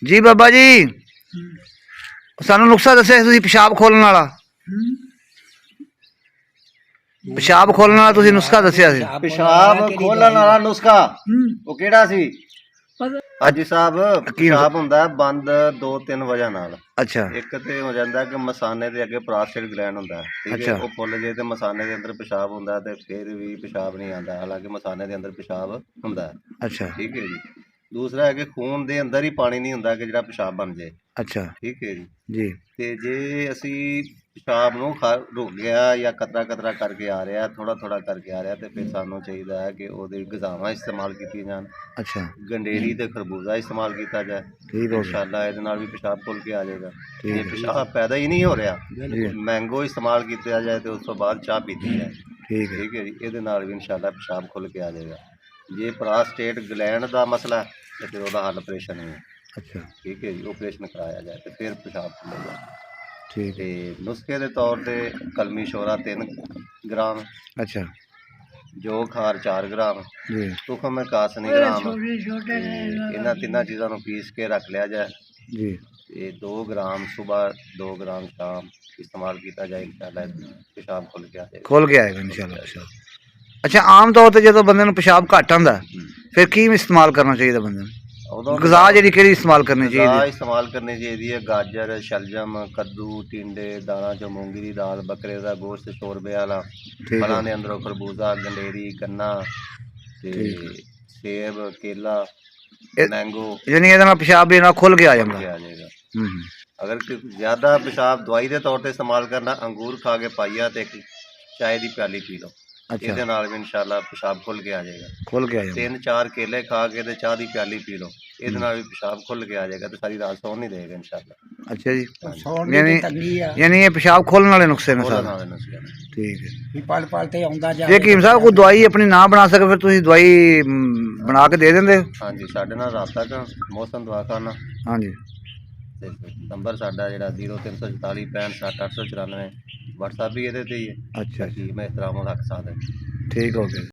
ਜੀ ਬਾਬਾ ਜੀ, ਸਾਨੂੰ ਨੁਕਸਾ ਦੱਸਿਆ ਸੀ ਤੁਸੀਂ ਪਿਸ਼ਾਬ ਖੋਲਣ ਵਾਲਾ। ਪਿਸ਼ਾਬ ਖੋਲਣ ਵਾਲਾ ਤੁਸੀਂ ਨੁਸਖਾ ਦੱਸਿਆ ਸੀ। ਪਿਸ਼ਾਬ ਖੋਲਣ ਵਾਲਾ ਨੁਸਖਾ ਉਹ ਕਿਹੜਾ ਸੀ? ਹਾਜੀ ਸਾਹਿਬ, ਪਿਸ਼ਾਬ ਹੁੰਦਾ ਬੰਦ 2-3 ਵਜ੍ਹਾ ਨਾਲ। ਅੱਛਾ। ਇੱਕ ਤੇ ਹੋ ਜਾਂਦਾ ਕਿ ਮਸਾਨੇ ਦੇ ਅੱਗੇ ਪ੍ਰੋਸਟੇਟ ਗਲੈਂਡ ਹੁੰਦਾ, ਠੀਕ ਹੈ, ਉਹ ਫੁੱਲ ਜੇ ਤੇ ਮਸਾਨੇ ਦੇ ਅੰਦਰ ਪਿਸ਼ਾਬ ਹੁੰਦਾ ਤੇ ਫਿਰ ਵੀ ਪਿਸ਼ਾਬ ਨਹੀਂ ਆਉਂਦਾ, ਹਾਲਾਂਕਿ ਮਸਾਨੇ ਦੇ ਅੰਦਰ ਪਿਸ਼ਾਬ ਹੁੰਦਾ। ਅੱਛਾ। ਠੀਕ ਹੈ ਜੀ। ਦੂਸਰਾ ਹੈ ਕਿ ਖੂਨ ਦੇ ਅੰਦਰ ਹੀ ਪਾਣੀ ਨਹੀਂ ਹੁੰਦਾ ਕਿ ਜਿਹੜਾ ਪਿਸ਼ਾਬ ਬਣ ਜਾਏ। ਅੱਛਾ ਠੀਕ ਹੈ ਜੀ। ਜੀ। ਤੇ ਜੇ ਅਸੀਂ ਪਿਸ਼ਾਬ ਨੂੰ ਰੁਕ ਗਿਆ ਜਾਂ ਕਤਰਾ ਕਰਕੇ ਆ ਰਿਹਾ, ਥੋੜਾ ਕਰਕੇ ਆ ਰਿਹਾ, ਤੇ ਫਿਰ ਸਾਨੂੰ ਚਾਹੀਦਾ ਹੈ ਕਿ ਉਹਦੀ ਗਜ਼ਾਵਾਂ ਇਸਤੇਮਾਲ ਕੀਤੀਆਂ ਜਾਣ। ਅੱਛਾ। ਗੰਡੇਰੀ ਤੇ ਖਰਬੂਜ਼ਾ ਇਸਤੇਮਾਲ ਕੀਤਾ ਜਾਏ, ਇਨਸ਼ਾਅੱਲਾ ਇਹਦੇ ਨਾਲ ਵੀ ਪਿਸ਼ਾਬ ਖੁੱਲ ਕੇ ਆ ਜਾਏਗਾ। ਜੇ ਪਿਸ਼ਾਬ ਪੈਦਾ ਹੀ ਨਹੀਂ ਹੋ ਰਿਹਾ, ਮੈਂਗੋ ਇਸਤੇਮਾਲ ਕੀਤਾ ਜਾਏ ਤੇ ਉਸ ਤੋਂ ਬਾਅਦ ਚਾਹ ਪੀਤੀ ਜਾਏ। ਠੀਕ ਹੈ ਜੀ। ਇਹਦੇ ਨਾਲ ਵੀ ਇਨਸ਼ਾਅੱਲਾ ਪਿਸ਼ਾਬ ਖੁੱਲ ਕੇ ਆ ਜਾਏਗਾ। ਜੇ ਪ੍ਰੋਸਟੇਟ ਗਲੈਂਡ ਦਾ ਮਸਲਾ ਹੈ ਤੇ ਫਿਰ ਉਹਦਾ ਹੱਲ ਆਪਰੇਸ਼ਨ ਹੈ। ਅੱਛਾ। ਠੀਕ ਹੈ ਜੀ। ਆਪਰੇਸ਼ਨ ਕਰਾਇਆ ਜਾਏ ਤੇ ਫਿਰ ਪਿਸ਼ਾਬ ਖੁੱਲੇਗਾ। ਠੀਕ। ਤੇ ਨੁਸਖੇ ਦੇ ਤੌਰ ਤੇ ਕਲਮੀ ਸ਼ੋਰਾ 3 ਗ੍ਰਾਮ। ਅੱਛਾ। ਜੋ ਖਾਰ 4 ਗ੍ਰਾਮ ਜੀ। ਤੁਖਮ ਕਾਸਨੀ ਗ੍ਰਾਮ। ਇਹਨਾਂ ਤਿੰਨਾਂ ਚੀਜ਼ਾਂ ਨੂੰ ਪੀਸ ਕੇ ਰੱਖ ਲਿਆ ਜਾਏ ਜੀ। ਤੇ 2 ਗ੍ਰਾਮ ਸੁਬਹ, 2 ਗ੍ਰਾਮ ਸ਼ਾਮ ਇਸਤੇਮਾਲ ਕੀਤਾ ਜਾਏ, ਇਨਸ਼ਾਅੱਲਾ ਪਿਸ਼ਾਬ ਖੁੱਲ ਕੇ ਆ ਜਾਏਗਾ। ਖੁੱਲ ਕੇ ਆਏਗਾ ਇਨਸ਼ਾਅੱਲਾ ਪਿਸ਼ਾਬ। ਅੱਛਾ, ਆਮ ਤੌਰ ਤੇ ਜਦੋਂ ਬੰਦੇ ਨੂੰ ਪਿਸ਼ਾਬ ਘੱਟ ਆਉਂਦਾ ਫਿਰ ਕੀ ਇਸਤੇਮਾਲ ਕਰਨਾ ਚਾਹੀਦਾ ਬੰਦੇ ਨੂੰ? ग़ਿਜ਼ਾ ਜਿਹੜੀ ਕਿਹੜੀ ਇਸਤੇਮਾਲ ਕਰਨੀ ਚਾਹੀਦੀ? ग़ਿਜ਼ਾ ਇਸਤੇਮਾਲ ਕਰਨੀ ਚਾਹੀਦੀ ਹੈ ਗਾਜਰ, ਸ਼ਲਜਮ, ਕੱਦੂ, ਟਿੰਡੇ, ਦਾਲਾਂ ਚੋਂ ਮੂੰਗੀ ਦੀ ਦਾਲ, ਬੱਕਰੇ ਦਾ ਗੋਸ਼ਤ, ਸ਼ੋਰਬੇ ਵਾਲਾ, ਫਲਾਂ ਦੇ ਅੰਦਰੋਂ ਖਰਬੂਜ਼ਾ, ਗੰਡੇਰੀ, ਗੰਨਾ ਤੇ ਸੇਬ, ਕੇਲਾ, ਮੈਂਗੋ। ਯਾਨੀ ਇਹਦੇ ਨਾਲ ਪਿਸ਼ਾਬ ਵੀ ਨਾਲ ਖੁੱਲ ਕੇ ਆ ਜਾਏਗਾ। ਅਗਰ ਜ਼ਿਆਦਾ ਪਿਸ਼ਾਬ ਦਵਾਈ ਦੇ ਤੌਰ ਤੇ ਇਸਤੇਮਾਲ ਕਰਨਾ, ਅੰਗੂਰ ਖਾ ਕੇ ਪਾਈਆ ਤੇ ਇੱਕ ਚਾय ਦੀ ਪਿਆਲੀ ਪੀ ਲਓ। ਇਹਦੇ ਨਾਲ ਵੀ ਇਨਸ਼ਾਅੱਲਾ ਪਿਸ਼ਾਬ ਖੁੱਲ ਕੇ ਆ ਜਾਏਗਾ। ਖੁੱਲ ਕੇ ਆ ਜਾਏਗਾ। 3-4 ਕੇਲੇ ਖਾ ਕੇ ਤੇ ਚਾਹ ਦੀ ਪਿਆਲੀ ਪੀ ਲਓ, ਇਹਦੇ ਨਾਲ ਵੀ ਪਿਸ਼ਾਬ ਖੁੱਲ ਕੇ ਆ ਜਾਏਗਾ ਤੇ ਸਾਰੀ ਰਾਤ ਸੌਣ ਨਹੀਂ ਦੇਗਾ ਇਨਸ਼ਾਅੱਲਾ। ਅੱਛਾ ਜੀ। ਯਾਨੀ ਇਹ ਪਿਸ਼ਾਬ ਖੋਲਣ ਵਾਲੇ ਨੁਸਖੇ ਨੇ ਸਾਰੇ। ਠੀਕ ਹੈ। ਪਲ ਤੇ ਆਉਂਦਾ ਜਾ। ਜੇ ਹਕੀਮ ਸਾਹਿਬ ਕੋਈ ਦਵਾਈ ਆਪਣੀ ਨਾ ਬਣਾ ਸਕੇ ਫਿਰ ਤੁਸੀਂ ਦਵਾਈ ਬਣਾ ਕੇ ਦੇ ਦਿੰਦੇ? ਹਾਂਜੀ, ਸਾਡੇ ਨਾਲ ਰਾਬਤਾ ਕਰ ਮੌਸਮ ਦਵਾਖਾਨਾ। ਹਾਂਜੀ। ਤੇ ਨੰਬਰ ਸਾਡਾ ਜਿਹੜਾ 0344 65 60 894, WhatsApp ਵੀ ਇਹਦੇ ਤੇ ਹੀ ਹੈ। ਅੱਛਾ ਜੀ। ਮੈਂ ਇਤਰਾਮ ਰੱਖ ਸਕਦਾ। ਠੀਕ ਹੋ ਗਿਆ।